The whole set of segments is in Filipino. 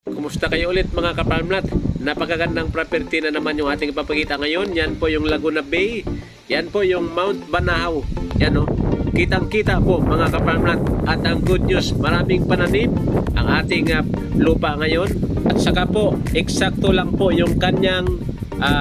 Kumusta kayo ulit mga kaparmlat? Napakagandang property na naman yung ating ipapakita ngayon. Yan po yung Laguna Bay. Yan po yung Mount Banahaw. Yan o. Kitang-kita po mga kaparmlat. At ang good news, maraming pananim ang ating lupa ngayon. At saka po, eksakto lang po yung kanyang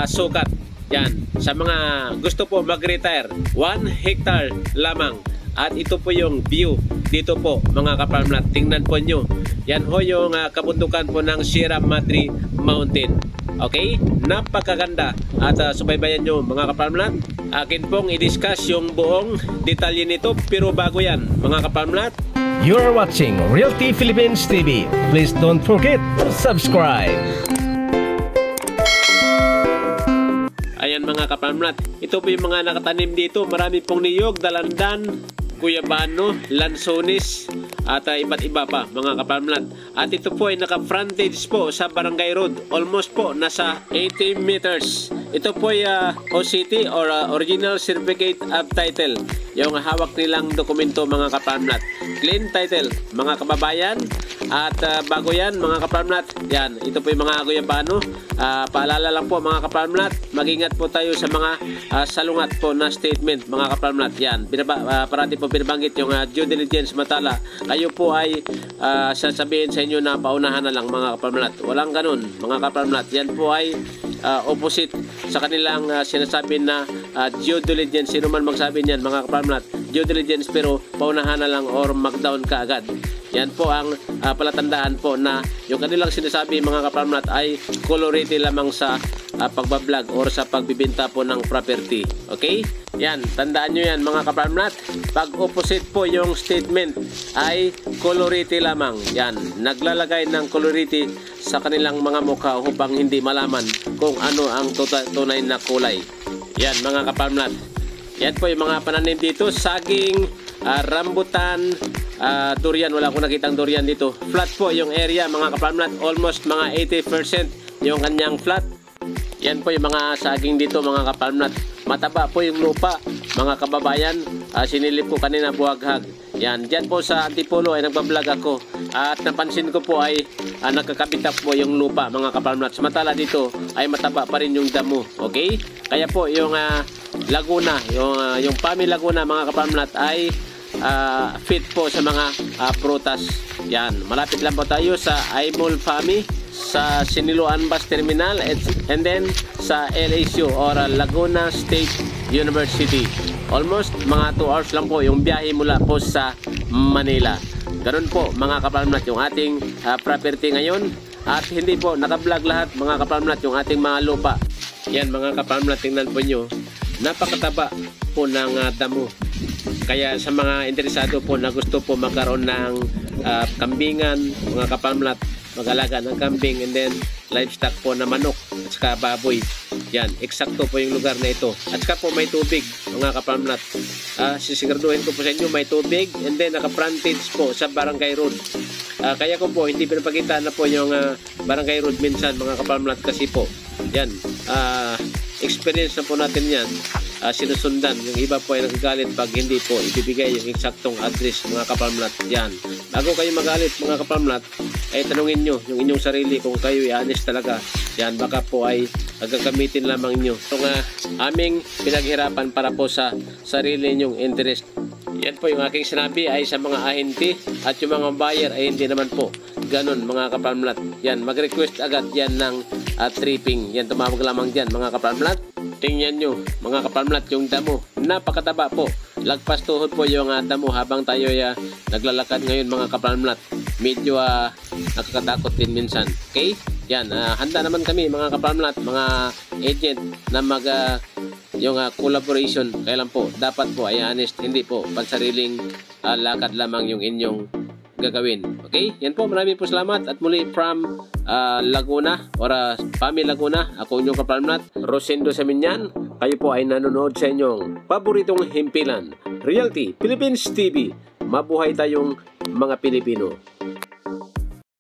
sukat. Yan. Sa mga gusto po mag-retire, 1 hectare lamang. At ito po yung view dito po mga kaparmlat. Tingnan po nyo. Yan ho yung kabundukan po ng Sierra Madre Mountain. Okay? Napakaganda. At subaybayan nyo mga kaparmlat. Akin pong i-discuss yung buong detalye nito. Pero bago yan mga kaparmlat, You are watching Realty Philippines TV. Please don't forget to subscribe. ayan mga kaparmlat. Ito po yung mga nakatanim dito. Marami pong niyog, dalandan, guyabano, lansones, at iba't iba pa mga kaparmlat. At ito po ay naka-frontage po sa Barangay Road. Almost po nasa 80 meters. Ito po ay OCT or Original Certificate of Title. Yung hawak nilang dokumento mga kaparmlat. Clean title mga kababayan. At bago yan mga kaparmlat, yan, ito po yung mga guyabano. Paalala lang po mga kaparmlat, mag-ingat po tayo sa mga salungat po na statement mga kaparmlat. Yan, parati po binabanggit yung due diligence matala. Kayo po ay sasabihin sa inyo na paunahan na lang mga kaparmlat. Walang ganun mga kaparmlat. Yan po ay opposite sa kanilang sinasabi na due diligence. Sino man magsabi niyan mga kaparmlat, due diligence pero paunahan na lang or mag-down ka agad. Yan po ang palatandaan po na yung kanilang sinasabi mga kaparmlat ay colority lamang sa pagbablog or sa pagbibenta po ng property. Okay? Yan, tandaan nyo yan mga kaparmlat. Pag opposite po yung statement ay colority lamang. Yan, naglalagay ng colority sa kanilang mga mukha upang hindi malaman kung ano ang tunay na kulay. Yan mga kaparmlat. Yan po yung mga pananim dito. Saging, rambutan, durian. Wala akong nakitang durian dito. Flat po yung area mga kaparmlat. Almost mga 80% yung kanyang flat. Yan po yung mga saging dito mga kaparmlat. Mataba po yung lupa mga kababayan. Sinilip ko kanina buhaghag. Yan, dyan po sa Antipolo ay nagbablog ako. At napansin ko po ay nagkakabitak po yung lupa mga kaparmlat. Samantala dito ay mataba pa rin yung damo. Okay? Kaya po yung Laguna, yung Pami Laguna mga kaparmlat ay fit po sa mga prutas. Yan, malapit lang po tayo sa Aimol Pami, sa Siniloan Bus Terminal, and then sa LSU or Laguna State University. Almost mga 2 hours lang po yung biyahe mula po sa Manila. Ganun po mga kaparmlat yung ating property ngayon. At hindi po nakablog lahat mga kaparmlat yung ating mga lupa. Yan mga kaparmlat, tingnan po nyo. Napakataba po ng damo. Kaya sa mga interesado po na gusto po magkaroon ng kambingan, mga kaparmlat, mag-alaga ng kambing and then livestock po na manok at saka baboy. Yan, eksakto po yung lugar na ito. At saka po may tubig mga kaparmlat. Sisiguraduhin ko po sa inyo may tubig and then naka-frontage po sa Barangay Road. Kaya ko po hindi pinapakita na po yung Barangay Road minsan mga kaparmlat kasi po yan, experience na po natin yan. Sinusundan. Yung iba po ay nagagalit pag hindi po ibibigay yung eksaktong address mga kaparmlat. Yan. Bago kayo magalit mga kaparmlat, ay tanungin nyo yung inyong sarili kung kayo ay honest talaga. Yan. Baka po ay gagamitin lamang nyo itong aming pinaghirapan para po sa sarili nyong interest. Yan po yung aking sinabi ay sa mga ahente at yung mga buyer ay hindi naman po ganun mga kaparmlat. Yan. Mag-request agad yan ng tripping. Yan. Tumawag lamang dyan mga kaparmlat. Tingnan nyo mga kaparmlat yung damo. Napakataba po. Lagpas tuhod po yung damo habang tayo naglalakad ngayon mga kaparmlat. Medyo nakakatakot din minsan. Okay? Yan. Handa naman kami mga kaparmlat, mga agent na yung collaboration. Kailan po dapat po ay honest. Hindi po pansariling lakad lamang yung inyong gagawin. Okay? Yan po, marami po salamat at muli from Laguna or Pami Laguna, ako inyong kaparmlat, Rosendo Saminyan. Kayo po ay nanonood sa inyong paboritong himpilan, Realty Philippines TV. Mabuhay tayong mga Pilipino.